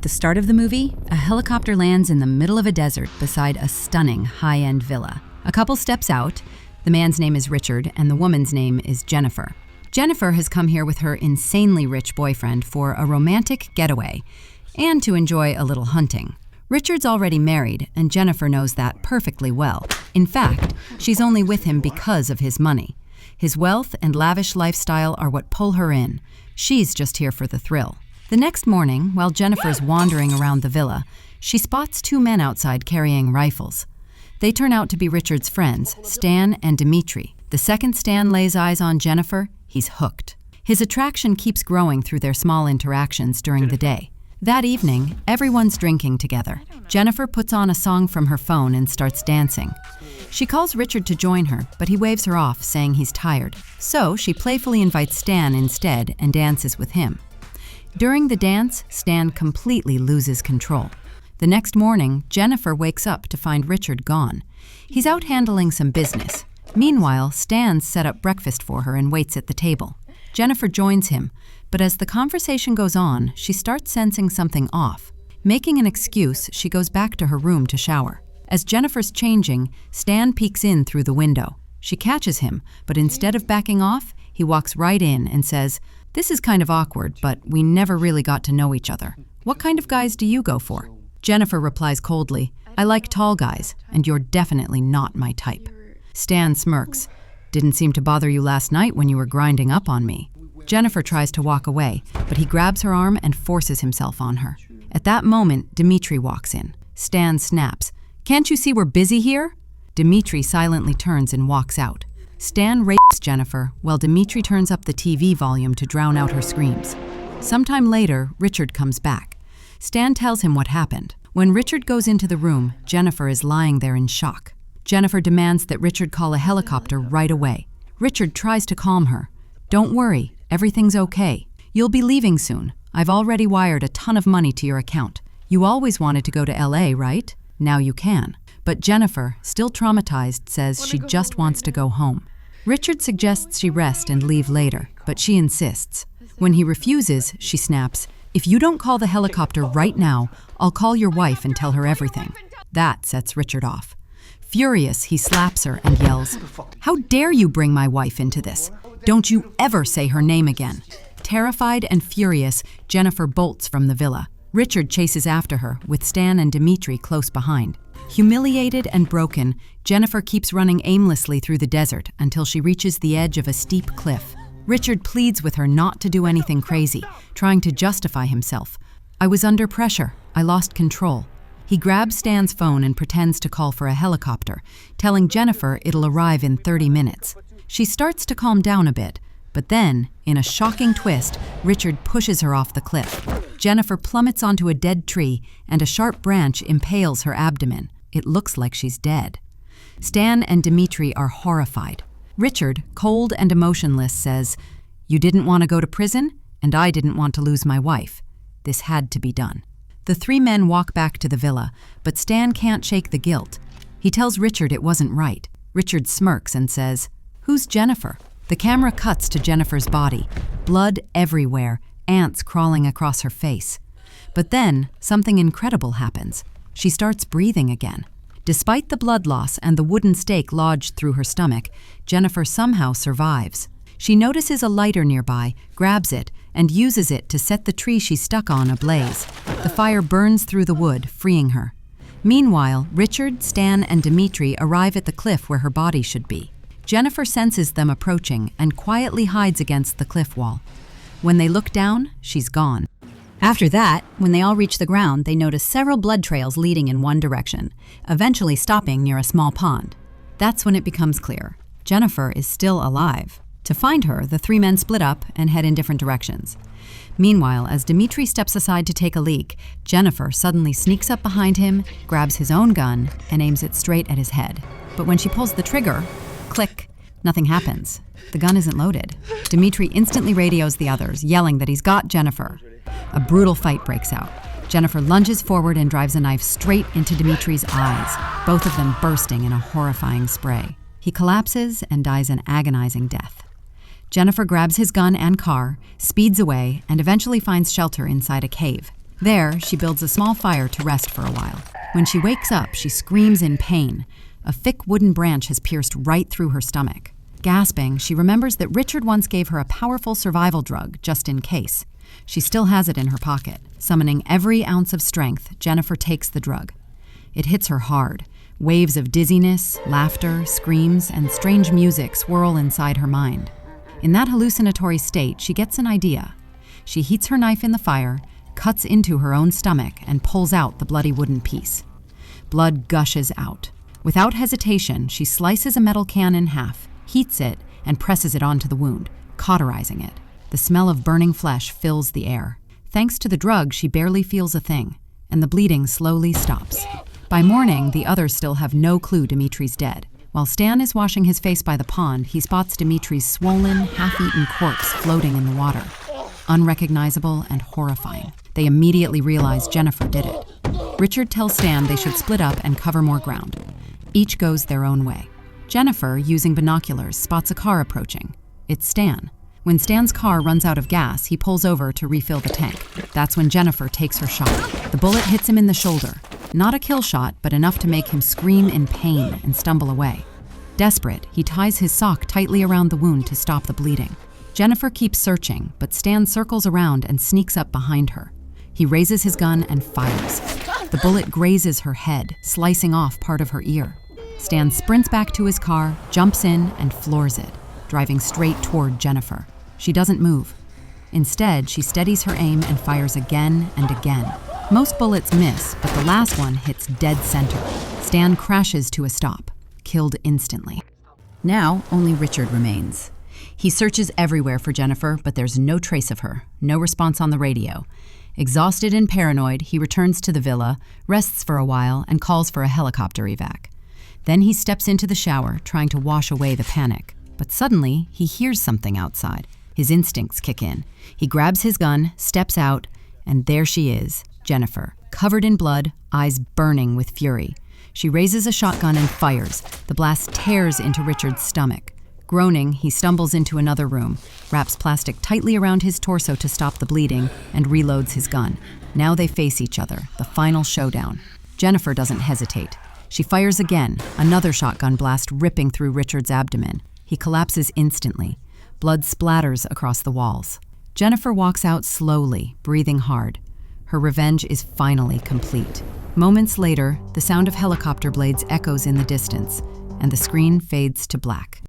At the start of the movie, a helicopter lands in the middle of a desert beside a stunning high-end villa. A couple steps out. The man's name is Richard and the woman's name is Jennifer. Jennifer has come here with her insanely rich boyfriend for a romantic getaway and to enjoy a little hunting. Richard's already married, and Jennifer knows that perfectly well. In fact, she's only with him because of his money. His wealth and lavish lifestyle are what pull her in. She's just here for the thrill. The next morning, while Jennifer's wandering around the villa, she spots two men outside carrying rifles. They turn out to be Richard's friends, Stan and Dimitri. The second Stan lays eyes on Jennifer, he's hooked. His attraction keeps growing through their small interactions during the day. That evening, everyone's drinking together. Jennifer puts on a song from her phone and starts dancing. She calls Richard to join her, but he waves her off, saying he's tired. So she playfully invites Stan instead and dances with him. During the dance, Stan completely loses control. The next morning, Jennifer wakes up to find Richard gone. He's out handling some business. Meanwhile, Stan's set up breakfast for her and waits at the table. Jennifer joins him, but as the conversation goes on, she starts sensing something off. Making an excuse, she goes back to her room to shower. As Jennifer's changing, Stan peeks in through the window. She catches him, but instead of backing off, he walks right in and says, "This is kind of awkward, but we never really got to know each other. What kind of guys do you go for?" Jennifer replies coldly, "I like tall guys, and you're definitely not my type." Stan smirks. "Didn't seem to bother you last night when you were grinding up on me." Jennifer tries to walk away, but he grabs her arm and forces himself on her. At that moment, Dimitri walks in. Stan snaps, "Can't you see we're busy here?" Dimitri silently turns and walks out. Stan rapes Jennifer, while Dimitri turns up the TV volume to drown out her screams. Sometime later, Richard comes back. Stan tells him what happened. When Richard goes into the room, Jennifer is lying there in shock. Jennifer demands that Richard call a helicopter right away. Richard tries to calm her. "Don't worry, everything's okay. You'll be leaving soon. I've already wired a ton of money to your account. You always wanted to go to LA, right? Now you can." But Jennifer, still traumatized, says she just wants to go home. Richard suggests she rest and leave later, but she insists. When he refuses, she snaps, "If you don't call the helicopter right now, I'll call your wife and tell her everything." That sets Richard off. Furious, he slaps her and yells, "How dare you bring my wife into this? Don't you ever say her name again." Terrified and furious, Jennifer bolts from the villa. Richard chases after her, with Stan and Dimitri close behind. Humiliated and broken, Jennifer keeps running aimlessly through the desert until she reaches the edge of a steep cliff. Richard pleads with her not to do anything crazy, trying to justify himself. "I was under pressure. I lost control." He grabs Stan's phone and pretends to call for a helicopter, telling Jennifer it'll arrive in 30 minutes. She starts to calm down a bit, but then, in a shocking twist, Richard pushes her off the cliff. Jennifer plummets onto a dead tree, and a sharp branch impales her abdomen. It looks like she's dead. Stan and Dimitri are horrified. Richard, cold and emotionless, says, "You didn't want to go to prison, and I didn't want to lose my wife. This had to be done." The three men walk back to the villa, but Stan can't shake the guilt. He tells Richard it wasn't right. Richard smirks and says, "Who's Jennifer?" The camera cuts to Jennifer's body. Blood everywhere, ants crawling across her face. But then, something incredible happens. She starts breathing again. Despite the blood loss and the wooden stake lodged through her stomach, Jennifer somehow survives. She notices a lighter nearby, grabs it, and uses it to set the tree she's stuck on ablaze. The fire burns through the wood, freeing her. Meanwhile, Richard, Stan, and Dimitri arrive at the cliff where her body should be. Jennifer senses them approaching and quietly hides against the cliff wall. When they look down, she's gone. After that, when they all reach the ground, they notice several blood trails leading in one direction, eventually stopping near a small pond. That's when it becomes clear. Jennifer is still alive. To find her, the three men split up and head in different directions. Meanwhile, as Dimitri steps aside to take a leak, Jennifer suddenly sneaks up behind him, grabs his own gun, and aims it straight at his head. But when she pulls the trigger, click, nothing happens. The gun isn't loaded. Dimitri instantly radios the others, yelling that he's got Jennifer. A brutal fight breaks out. Jennifer lunges forward and drives a knife straight into Dimitri's eyes, both of them bursting in a horrifying spray. He collapses and dies an agonizing death. Jennifer grabs his gun and car, speeds away, and eventually finds shelter inside a cave. There, she builds a small fire to rest for a while. When she wakes up, she screams in pain. A thick wooden branch has pierced right through her stomach. Gasping, she remembers that Richard once gave her a powerful survival drug, just in case. She still has it in her pocket. Summoning every ounce of strength, Jennifer takes the drug. It hits her hard. Waves of dizziness, laughter, screams, and strange music swirl inside her mind. In that hallucinatory state, she gets an idea. She heats her knife in the fire, cuts into her own stomach, and pulls out the bloody wooden piece. Blood gushes out. Without hesitation, she slices a metal can in half, heats it, and presses it onto the wound, cauterizing it. The smell of burning flesh fills the air. Thanks to the drug, she barely feels a thing, and the bleeding slowly stops. By morning, the others still have no clue Dimitri's dead. While Stan is washing his face by the pond, he spots Dimitri's swollen, half-eaten corpse floating in the water. Unrecognizable and horrifying. They immediately realize Jennifer did it. Richard tells Stan they should split up and cover more ground. Each goes their own way. Jennifer, using binoculars, spots a car approaching. It's Stan. When Stan's car runs out of gas, he pulls over to refill the tank. That's when Jennifer takes her shot. The bullet hits him in the shoulder. Not a kill shot, but enough to make him scream in pain and stumble away. Desperate, he ties his sock tightly around the wound to stop the bleeding. Jennifer keeps searching, but Stan circles around and sneaks up behind her. He raises his gun and fires. The bullet grazes her head, slicing off part of her ear. Stan sprints back to his car, jumps in, and floors it, driving straight toward Jennifer. She doesn't move. Instead, she steadies her aim and fires again and again. Most bullets miss, but the last one hits dead center. Stan crashes to a stop, killed instantly. Now, only Richard remains. He searches everywhere for Jennifer, but there's no trace of her, no response on the radio. Exhausted and paranoid, he returns to the villa, rests for a while, and calls for a helicopter evac. Then he steps into the shower, trying to wash away the panic. But suddenly, he hears something outside. His instincts kick in. He grabs his gun, steps out, and there she is, Jennifer, covered in blood, eyes burning with fury. She raises a shotgun and fires. The blast tears into Richard's stomach. Groaning, he stumbles into another room, wraps plastic tightly around his torso to stop the bleeding, and reloads his gun. Now they face each other, the final showdown. Jennifer doesn't hesitate. She fires again, another shotgun blast ripping through Richard's abdomen. He collapses instantly. Blood splatters across the walls. Jennifer walks out slowly, breathing hard. Her revenge is finally complete. Moments later, the sound of helicopter blades echoes in the distance, and the screen fades to black.